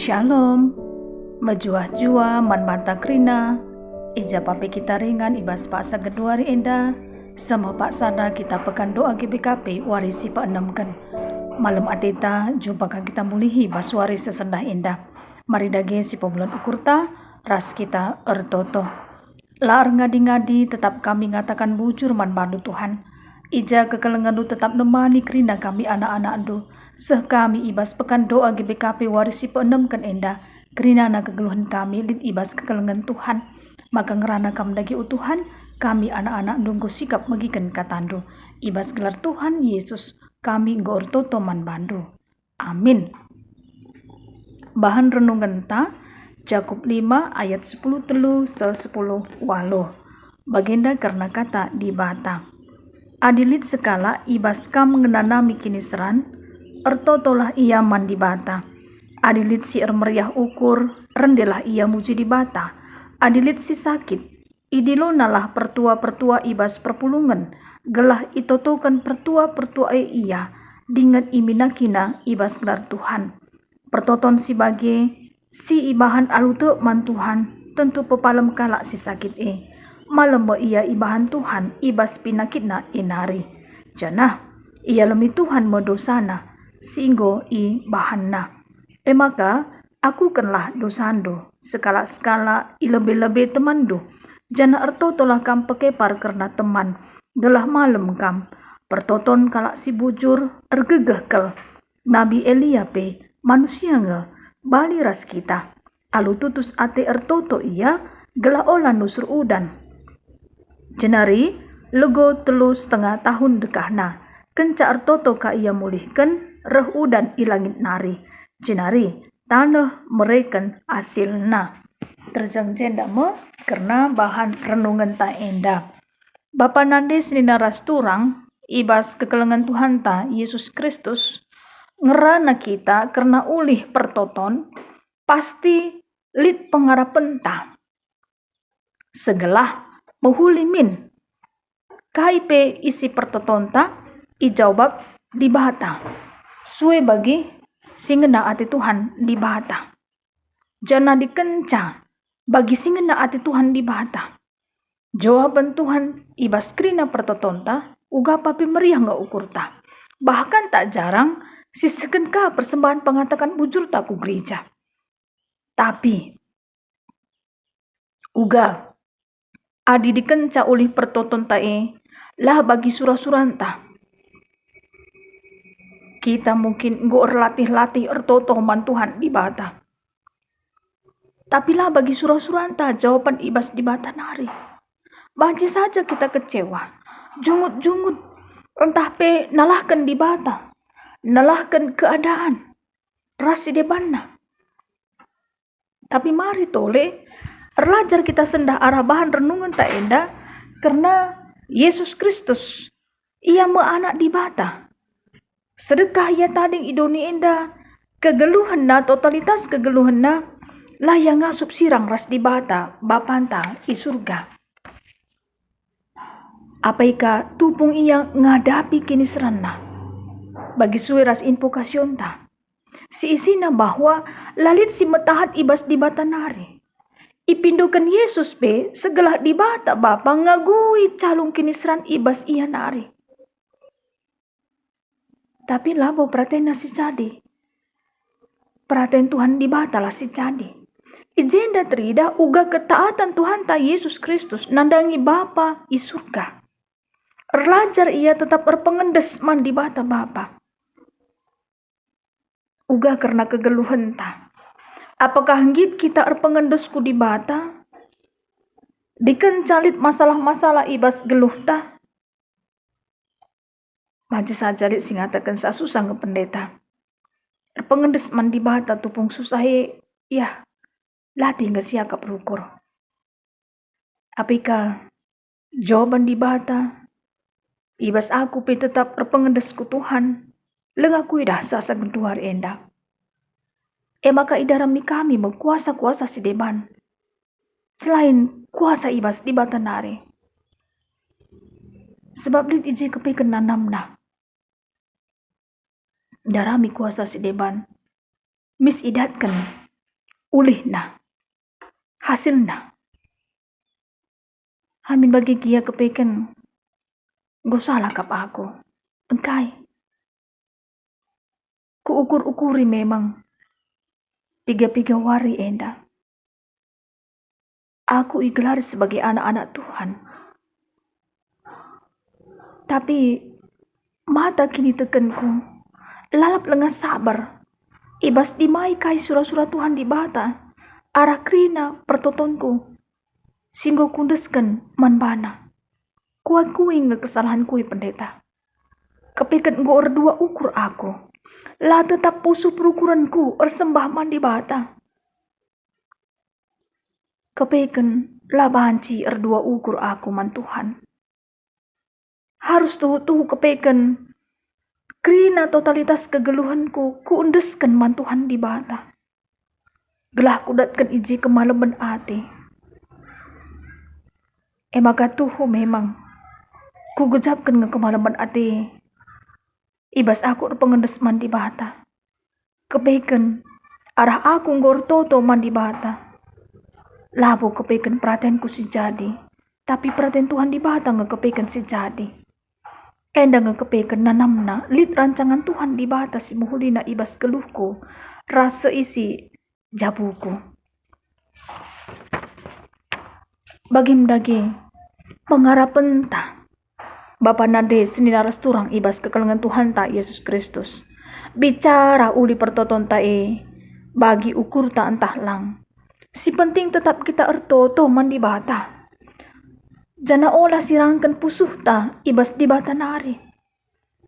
Shalom, majuah-jua man banta krina, ija pape kita ringan ibas paksa geduari enda, sama paksana kita pekan doa GBKP warisi pak enamkan. Malam ateta jumpa kita mulihi bas waris sesendah indah. Mari dage si pembulan ukurta, ras kita ertoto. Laar ngadi-ngadi tetap kami ngatakan bujur man bandu Tuhan. Ija kekelengandu tetap nemani kerina kami anak-anak-andu. Seh kami ibas pekan doa GBKP warisi peenemkan enda. Kerina na kegeluhan kami lid ibas kekelengan Tuhan. Maka ngerana kam dagi utuhan, kami anak-anak nunggu sikap megikan katandu. Ibas gelar Tuhan Yesus, kami ngor toto man bandu. Amin. Bahan renungan ta, Yakub 5 ayat 10 telu 10 waluh. Bagenda karena kata di bata. Adilit sekala ibas kam mengenanami kini seran, ertotolah ia man di bata. Adilit si meriah ukur, rendelah ia muji di bata. Adilit si sakit, idilo nalah pertua-pertua ibas perpulungan, gelah itotokan pertua-pertua ia, dingat iminakina ibas gelar Tuhan. Pertoton si bage, si ibahan alute man Tuhan, tentu pepalem kalak si sakit malam ia ibahan Tuhan ibas pinakitna inari. Janah ia lemi Tuhan medosana singgo i bahanna. Maka aku kenlah dosando skala-skala i lebih-lebih temandu. Jana ertotolah kam pekepar karena teman gelah malam kam pertoton kalak si bujur ergegeh kel Nabi Elia pe manusia nge bali ras kita alu tutus ate ertoto ia gelah olah nusur udan. Jenari lego 3,5 tahun dekahna kenca ertoto ka ia mulihkan reh udan ilangit nari. Jenari tanah mereken hasilna. Terjang jenda me karena bahan renungan ta enda. Bapa nande senina ras turang ibas kekelengan Tuhan ta Yesus Kristus ngerana kita karena ulih pertoton pasti lit pengarapan ta. Segelah mehulimin kaipe isi pertotonta ijawab di bahata sue bagi singena ati Tuhan di bahata jana dikenca bagi singena ati Tuhan di bahata jawaban Tuhan ibas krina pertotonta uga papi meriah nga ukurta bahkan tak jarang sisekenka persembahan pengatakan bujur tak ku gereja tapi uga adi dikenca oleh pertoton tae lah bagi surah-suranta. Kita mungkin ngor latih-latih ertoto man Tuhan di bata. Tapi lah bagi surah-suranta jawaban ibas di bata nari. Banci saja kita kecewa. Jungut-jungut. Entah pe nalahkan di bata. Nalahkan keadaan. Rasi debanna. Tapi mari tole erlajar kita sendah arah bahan renungan tak enda karena Yesus Kristus ia anak di bata. Sedekah ia tading idoni enda kegeluhan na totalitas kegeluhan na lah yang ngasup sirang ras di bata bapanta i surga. Apaika tupung ia ngadapi kini serana bagi suwe ras invokasyon ta. Si isina bahwa lalit si metahat ibas di bata nari. Ipindukan Yesus be segelah di bata bapa ngagui calung kinisran ibas iya nari. Tapi labo praten si cadi. Praten Tuhan di bata lah si cadi. Ijenda trida uga ketaatan Tuhan ta Yesus Kristus nandangi bapa i surga. Erlajar ia tetap erpengendes man di bata bapa. Uga karena kegeluhan ta. Apakah ngit kita erpengendesku di bata? Dikencalit masalah-masalah ibas geluh ta? Baca saja lit singatakan sasusah nge pendeta. Erpengendes man di bata tupung susah ya latih nge siakap rukur. Apika jawaban di bata ibas aku pe tetap erpengendesku Tuhan lengaku idah sasa gentuhar enda. Maka idarami kami mengkuasa-kuasa si deban. Selain kuasa ibas di bata nari. Sebab lit iji kepiken nanamna. Darami kuasa si deban. Mis idatkan ulihna, hasilna. Amin bagi kia kepeken, go salah kap aku, engkai. Ku ukur-ukuri memang, piga-piga wari enda. Aku igelari sebagai anak-anak Tuhan. Tapi mata kini tekenku, lalap lengah sabar. Ibas dimai kai surah-surah Tuhan di bata, arah krina pertotonku. Singgo kundesken manbana. Kuing kesalahan kui pendeta. Kepeken go dua ukur aku. La tetap pusu perukuranku ersembah mandi bata. Kepeken la banci dua ukur aku man Tuhan. Harus tuh kepeken krina totalitas kegeluhanku kuundesken man Tuhan di bata. Gelah kudatkan iji kemalaman ati. Maka tuhu memang ku gejapkan nge kemalaman ati. Ibas aku pengendes mandi bata. Kepeken arah aku ngor toto mandi bata. Labu kepeken perhatianku si jadi. Tapi perhatian Tuhan di bata nge kepeken si jadi. Enda nge kepeken nanamna lit rancangan Tuhan di bata si muhulina ibas geluhku. Rasa isi jabuku. Bagim pengharapan ta Bapa nade seninaras turang ibas kekelengan Tuhan ta Yesus Kristus. Bicara uli pertoton ta bagi ukur ta entah lang. Si penting tetap kita ertoto mandi bata. Jana olah sirangkan pusuh ta ibas di bata nari.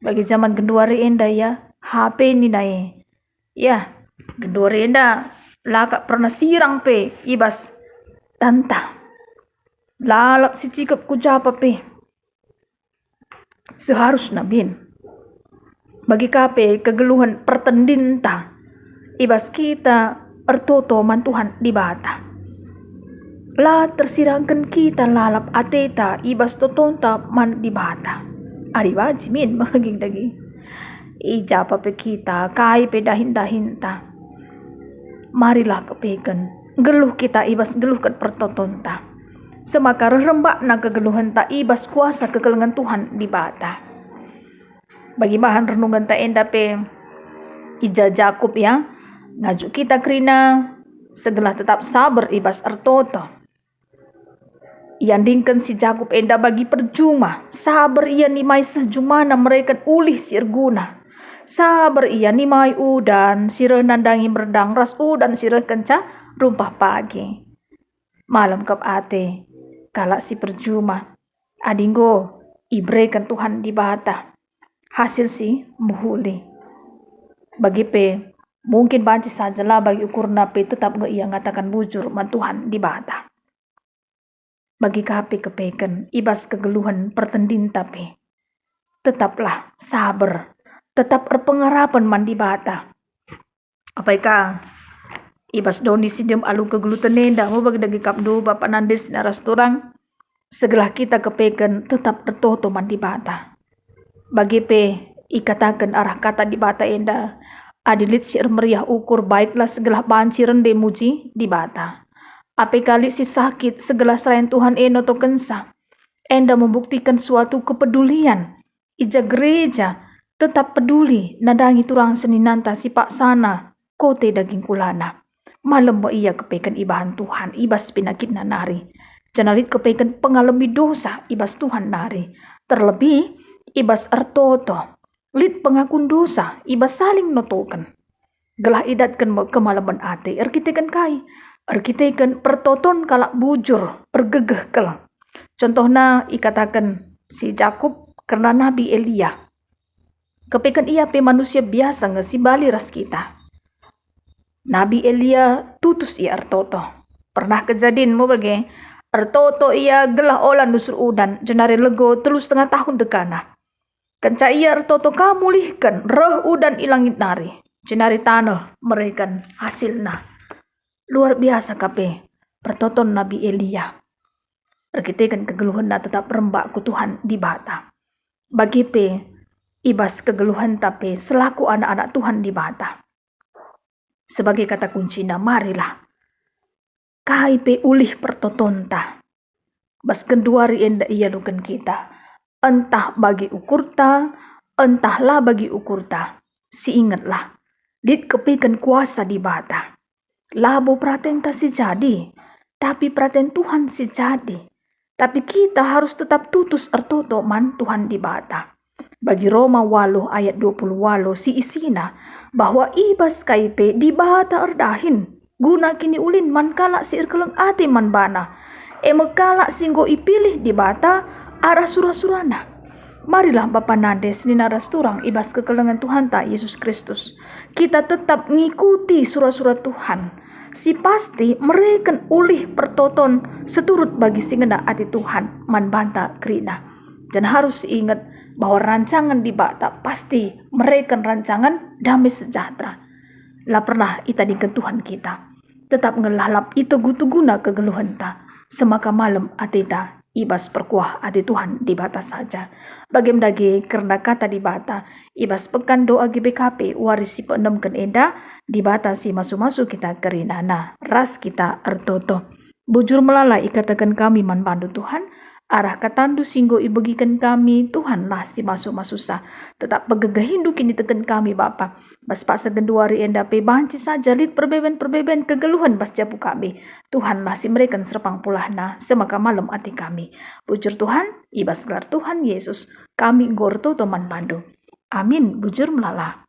Bagi zaman genduari enda ya HP ni nae. Ya genduari enda laka pernah sirang pe ibas tanta. Lalap si cikap ku japa pe. Seharusnya bin. Bagi kape kegeluhan pertendinta. Ibas kita ertoto man Tuhan di bata. La tersirangkan kita lalap ateta ibas totonta man di bata. Ari waji min maging dagi. Ijapa pe kita kai pe dahin-dahinta. Marilah kepeken. Geluh kita ibas geluh kat pertotonta. Semaka rembak na kegeluhan ta ibas kuasa kekelengan Tuhan di bata. Bagi bahan renungan ta enda pe ija Jakub ya. Ngaju kita krina segelah tetap sabar ibas ertoto. Iandingkan si Jakub enda bagi perjuma. Sabar ia nimai sejumana mereka ulih sirguna. Sabar ia nimai udan sirah nandangi merdang ras udan sirah kenca rumpah pagi. Malam kap ate. Kalak si perjuma, adinggo ibrekan Tuhan di bata. Hasil si muhuli. Bagi pe, mungkin banci saja lah bagi ukur nape tetap nge ia ngatakan bujur man Tuhan di bata. Bagi kape kepeken, ibas kegeluhan pertendin tapi. Tetaplah sabar, tetap berpengharapan man di bata. Apaika? Ibas doni sinjem alu kegelutan nenda mau bagi dagi kapdu bapak nandes naras turang segelah kita kepeken tetap tertoto man di bata. Bagi pe ikatakan arah kata di bata enda adilit si meriah ukur baiklah segelah banci rende muji di bata. Ape kali si sakit segelah selain Tuhan eno to kensa enda membuktikan suatu kepedulian. Ija gereja tetap peduli nadangi turang seninanta si pak sana kote daging kulana. Malam mo iya kepeken ibahan Tuhan, ibas pinakit na nari. Janalit kepeken pengalami dosa, ibas Tuhan nari. Terlebih, ibas ertoto. Lit pengakun dosa, ibas saling notokan. Gelah idatkan mo kemalaman ate, erkitekan kai. Erkitekan pertoton kalak bujur, ergegeh kel. Contohnya ikatakan si Jakub karena Nabi Elia. Kepeken ia pe manusia biasa ngesi bali ras kita. Nabi Elia tutus ia ertoto. Pernah kejadian mo bagi ertoto ia gelah olah nusur udan jenari lego 3,5 tahun dekana. Kenca ia ertoto kamulihkan reh udan ilangit nari. Jenari tanah mereka hasilna. Luar biasa kape pertoton Nabi Elia. Perkitekan kegeluhan na tetap rembak ku Tuhan di bata. Bagi pe ibas kegeluhan tapi selaku anak-anak Tuhan di bata. Sebagai kata kuncinya, marilah KIP ulih pertotonta. Bas kenduari enda iya lukan kita. Entah bagi ukurta, entahlah bagi ukurta. Si ingatlah, dit kepikan kuasa di bata. Labo praten ta si jadi, tapi praten Tuhan si jadi. Tapi kita harus tetap tutus ertoto man Tuhan di bata. Bagi Roma 8 ayat 28 si isina bahwa ibas KIP di bata erdahin. Guna kini ulin man kalak si irkeleng ati man bana. Kalak singgo ipilih di bata arah surah-surana. Marilah Bapa Nades ninaras turang ibas kekelengan Tuhan ta Yesus Kristus. Kita tetap ngikuti surah-surah Tuhan. Si pasti mereka ulih pertoton seturut bagi singena ati Tuhan man banta krina. Dan harus ingat bahwa rancangan di bata pasti mereka rancangan damai sejahtera. Lah pernah itadikan Tuhan kita. Tetap ngelalap itu guna kegeluhan ta. Semaka malam atita ibas perkuah ati Tuhan di bata saja. Bagaimana karena kata di bata ibas pekan doa GBKP warisi peenemkan enda di bata si masu-masu kita kerinana ras kita ertoto. Bujur melalai ikatakan kami man bandu Tuhan. Arah katandu singgo ibagikan kami Tuhanlah si masu-masu sah. Tetap pegegahindu kini tekan kami Bapa. Bas paksa genduari enda pe banci saja lit perbeben kegeluhan bas japu kami. Tuhanlah si mereka serpang pulahna semaka malam ati kami. Bujur Tuhan, ibas gelar Tuhan Yesus. Kami gorto toman pandu. Amin, bujur melala.